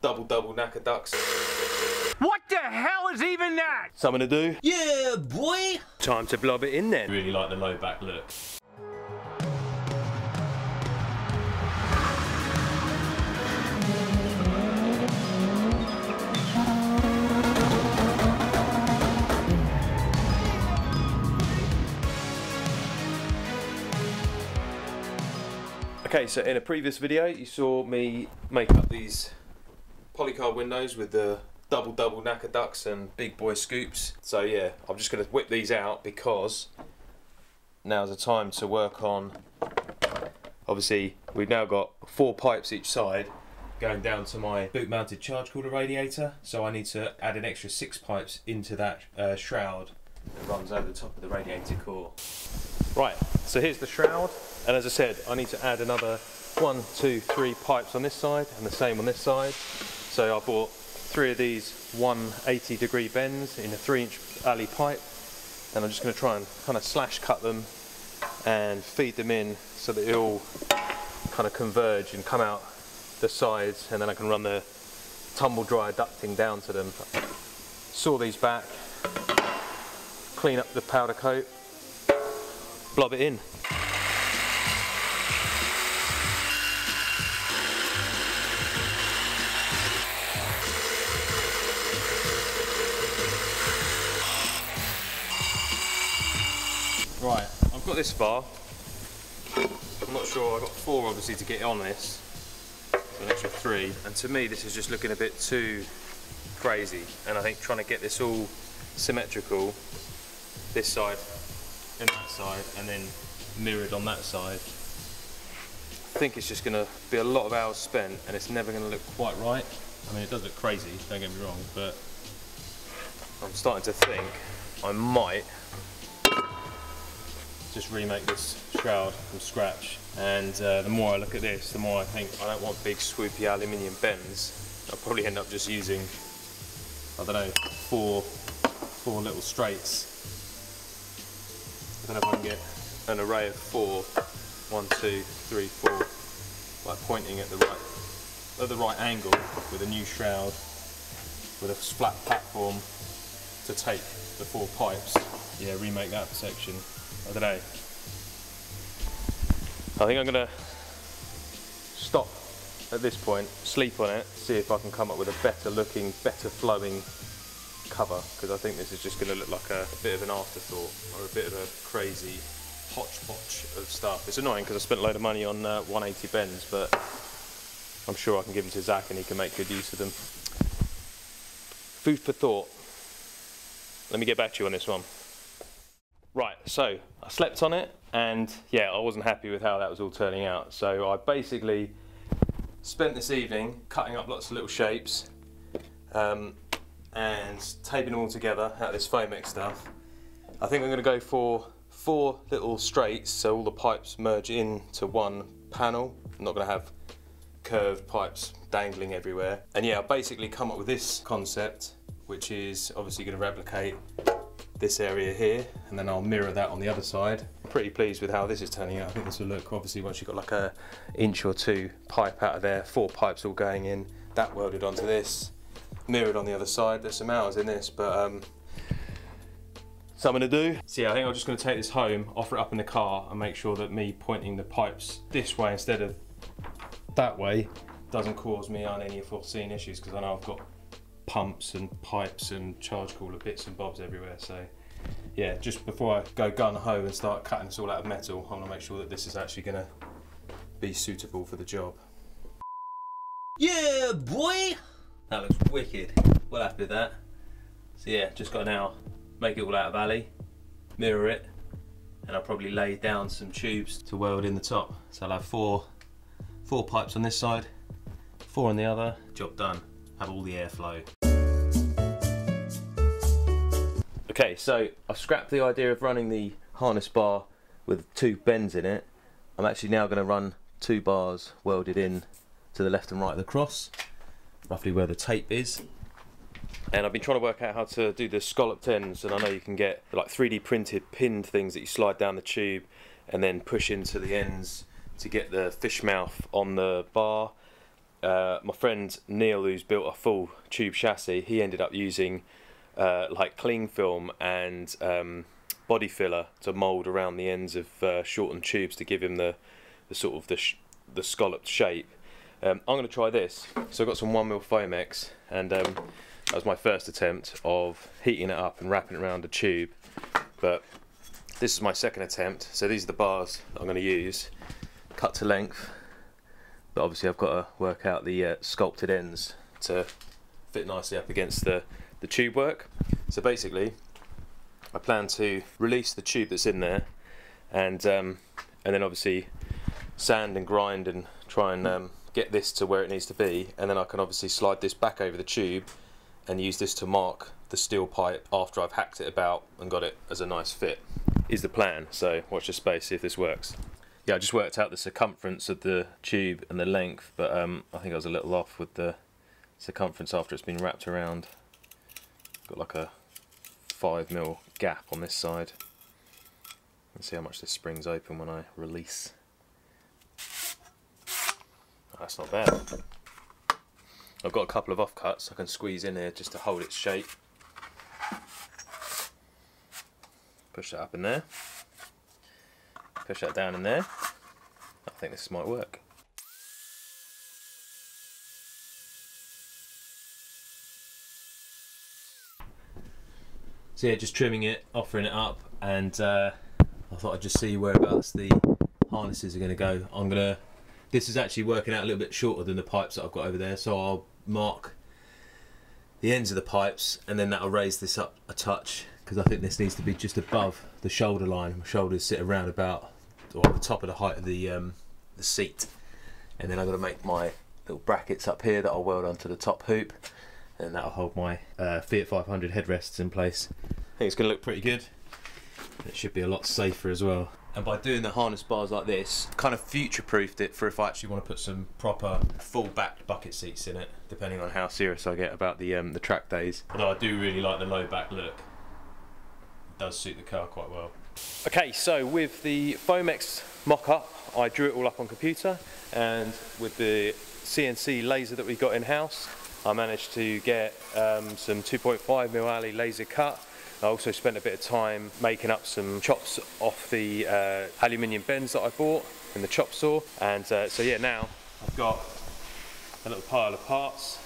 double knacker ducts. What the hell is even that? Something to do? Yeah, boy! Time to blob it in then. Really like the low back look. Okay, so in a previous video you saw me make up these polycard windows with the double knacker ducts and big boy scoops. So yeah, I'm just going to whip these out because now's the time to work on, obviously we've now got 4 pipes each side going down to my boot mounted charge cooler radiator, so I need to add an extra 6 pipes into that shroud that runs over the top of the radiator core. Right, so here's the shroud, and as I said, I need to add another 1, 2, 3 pipes on this side and the same on this side. So I bought 3 of these 180-degree bends in a 3-inch alley pipe, and I'm just going to try and kind of slash cut them and feed them in so that it all kind of converge and come out the sides, and then I can run the tumble dryer ducting down to them. Saw these back, clean up the powder coat, blob it in. Right, I've got this far. I'm not sure, I've got 4 obviously to get on this, so an extra 3, and to me this is just looking a bit too crazy, and I think trying to get this all symmetrical, this side and that side, and then mirrored on that side, I think it's just going to be a lot of hours spent and it's never going to look quite right. I mean, it does look crazy, don't get me wrong, but I'm starting to think I might just remake this shroud from scratch, and the more I look at this, the more I think I don't want big swoopy aluminium bends. I'll probably end up just using, I don't know, 4 little straights. I don't know if I can get an array of 4, 1, 2, 3, 4, like pointing at the right angle with a new shroud with a flat platform to take the 4 pipes. Yeah, remake that section. I don't know. I think I'm going to stop at this point, sleep on it, see if I can come up with a better looking, better flowing cover, because I think this is just going to look like a bit of an afterthought or a bit of a crazy hodgepodge of stuff. It's annoying because I spent a load of money on 180 bends, but I'm sure I can give them to Zach and he can make good use of them. Food for thought. Let me get back to you on this one. Right, so I slept on it, and yeah, I wasn't happy with how that was all turning out. So I basically spent this evening cutting up lots of little shapes and taping them all together out of this Foamex stuff. I think I'm going to go for 4 little straights, so all the pipes merge into one panel. I'm not going to have curved pipes dangling everywhere. And yeah, I've basically come up with this concept, which is obviously going to replicate this area here, and then I'll mirror that on the other side. I'm pretty pleased with how this is turning out. I think this will look, obviously once you've got like a inch or 2 pipe out of there, 4 pipes all going in, that welded onto this, mirrored on the other side. There's some hours in this, but something to do. So yeah, I think I'm just going to take this home, offer it up in the car, and make sure that me pointing the pipes this way instead of that way doesn't cause me any unforeseen issues, because I know I've got pumps and pipes and charge cooler bits and bobs everywhere. So yeah, just before I go gun-ho and start cutting this all out of metal, I want to make sure that this is actually going to be suitable for the job. Yeah, boy! That looks wicked. Well happy with that. So yeah, just got to now make it all out of alley, mirror it, and I'll probably lay down some tubes to weld in the top. So I'll have four pipes on this side, 4 on the other, job done. Have all the airflow. Okay, so I've scrapped the idea of running the harness bar with 2 bends in it. I'm actually now going to run 2 bars welded in to the left and right of the cross, roughly where the tape is. And I've been trying to work out how to do the scalloped ends, and I know you can get like 3D printed pinned things that you slide down the tube and then push into the ends to get the fish mouth on the bar. my friend Neil, who's built a full tube chassis, he ended up using like cling film and body filler to mould around the ends of shortened tubes to give him the sort of the scalloped shape. I'm going to try this. So I've got some 1mm Fomex, and that was my first attempt of heating it up and wrapping it around a tube. But this is my second attempt. So these are the bars that I'm going to use, cut to length. But obviously I've got to work out the sculpted ends to fit nicely up against the tube work. So basically, I plan to release the tube that's in there, and then obviously sand and grind and try and get this to where it needs to be, and then I can obviously slide this back over the tube and use this to mark the steel pipe after I've hacked it about and got it as a nice fit, is the plan. So watch this space, see if this works. Yeah, I just worked out the circumference of the tube and the length, but I think I was a little off with the circumference after it's been wrapped around. Got like a 5mm gap on this side. Let's see how much this springs open when I release. Oh, that's not bad. I've got a couple of offcuts I can squeeze in here just to hold its shape. Push that up in there. Push that down in there. I think this might work. So yeah, just trimming it, offering it up, and I thought I'd just see whereabouts the harnesses are going to go. This is actually working out a little bit shorter than the pipes that I've got over there, so I'll mark the ends of the pipes, and then that'll raise this up a touch, because I think this needs to be just above the shoulder line. My shoulders sit around about, or at the top of the height of the seat, and then I've got to make my little brackets up here that I'll weld onto the top hoop, and that'll hold my Fiat 500 headrests in place. I think it's going to look pretty good. It should be a lot safer as well. And by doing the harness bars like this, kind of future-proofed it for if I actually want to put some proper full-backed bucket seats in it, depending on how serious I get about the track days. Although I do really like the low-back look. It does suit the car quite well. Okay, so with the Fomex mock-up, I drew it all up on computer, and with the CNC laser that we got in-house, I managed to get some 2.5mm alley laser cut. I also spent a bit of time making up some chops off the aluminium bends that I bought in the chop saw, and so yeah, now I've got a little pile of parts.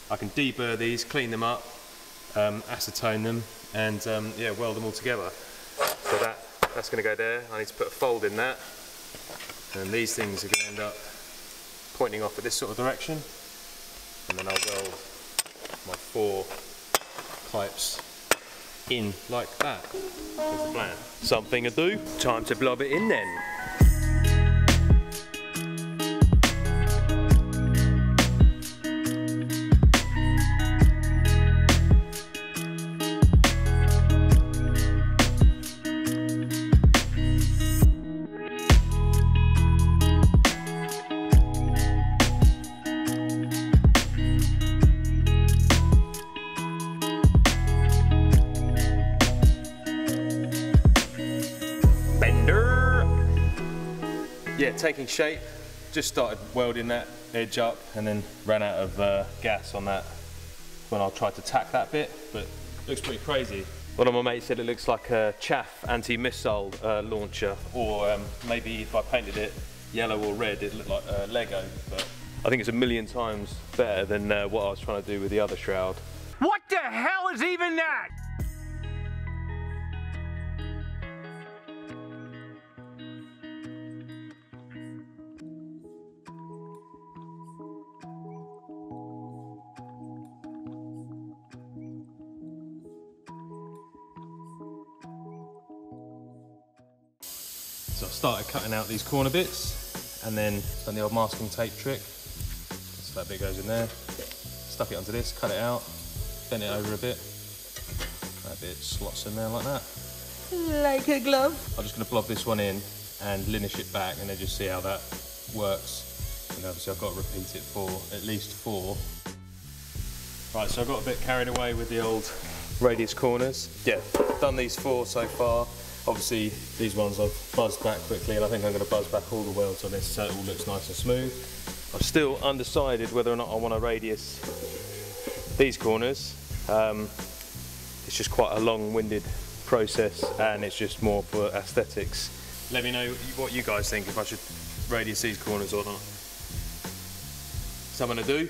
I can deburr these, clean them up, acetone them, and yeah, weld them all together. So that's going to go there. I need to put a fold in that, and these things are going to end up pointing off at this sort of direction, and then I'll weld my 4 pipes in like that. That's the plan. Something to do. Time to blob it in then. Yeah, taking shape. Just started welding that edge up and then ran out of gas on that when I tried to tack that bit, but it looks pretty crazy. One of my mates said it looks like a chaff anti-missile launcher, or maybe if I painted it yellow or red it looked like Lego, but I think it's a million times better than what I was trying to do with the other shroud. What the hell is even that? So I started cutting out these corner bits, and then done the old masking tape trick. So that bit goes in there. Stuck it onto this, cut it out, bent it over a bit. That bit slots in there like that. Like a glove. I'm just going to blob this one in and linish it back, and then just see how that works. And obviously I've got to repeat it for at least 4. Right, so I got a bit carried away with the old radius corners. Yeah, done these 4 so far. Obviously these ones I've buzzed back quickly, and I think I'm going to buzz back all the welds on this so it all looks nice and smooth. I'm still undecided whether or not I want to radius these corners. It's just quite a long-winded process, and it's just more for aesthetics. Let me know what you guys think, if I should radius these corners or not. So I'm going to do.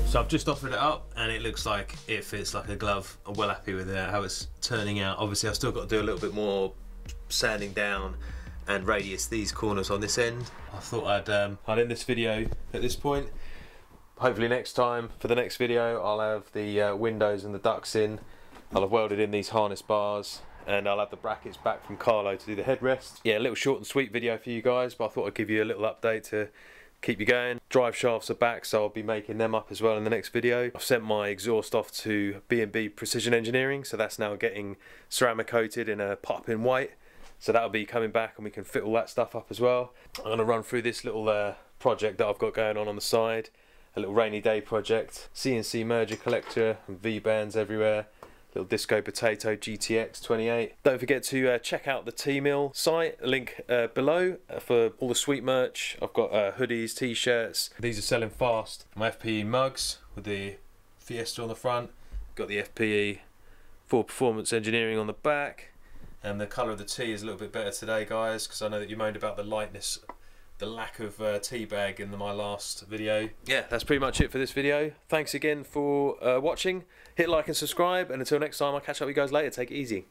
So I've just offered it up and it looks like it fits like a glove. I'm well happy with how it's turning out. Obviously I've still got to do a little bit more sanding down and radius these corners on this end. I thought I'd end this video at this point. Hopefully next time, for the next video, I'll have the windows and the ducts in. I'll have welded in these harness bars and I'll have the brackets back from Carlo to do the headrest. Yeah, a little short and sweet video for you guys, but I thought I'd give you a little update to keep you going. Drive shafts are back, so I'll be making them up as well in the next video. I've sent my exhaust off to B&B Precision Engineering, so that's now getting ceramic coated in a pop-in white. So that'll be coming back and we can fit all that stuff up as well. I'm going to run through this little project that I've got going on the side. A little rainy day project. CNC merger collector and V-bands everywhere. Little Disco Potato GTX 28. Don't forget to check out the T-Mill site, link below for all the sweet merch. I've got hoodies, t-shirts. These are selling fast. My FPE mugs with the Fiesta on the front. Got the FPE for Performance Engineering on the back. And the colour of the tee is a little bit better today, guys, because I know that you moaned about the lightness, the lack of tea bag in my last video. Yeah, that's pretty much it for this video. Thanks again for watching. Hit like and subscribe, and until next time, I'll catch up with you guys later. Take it easy.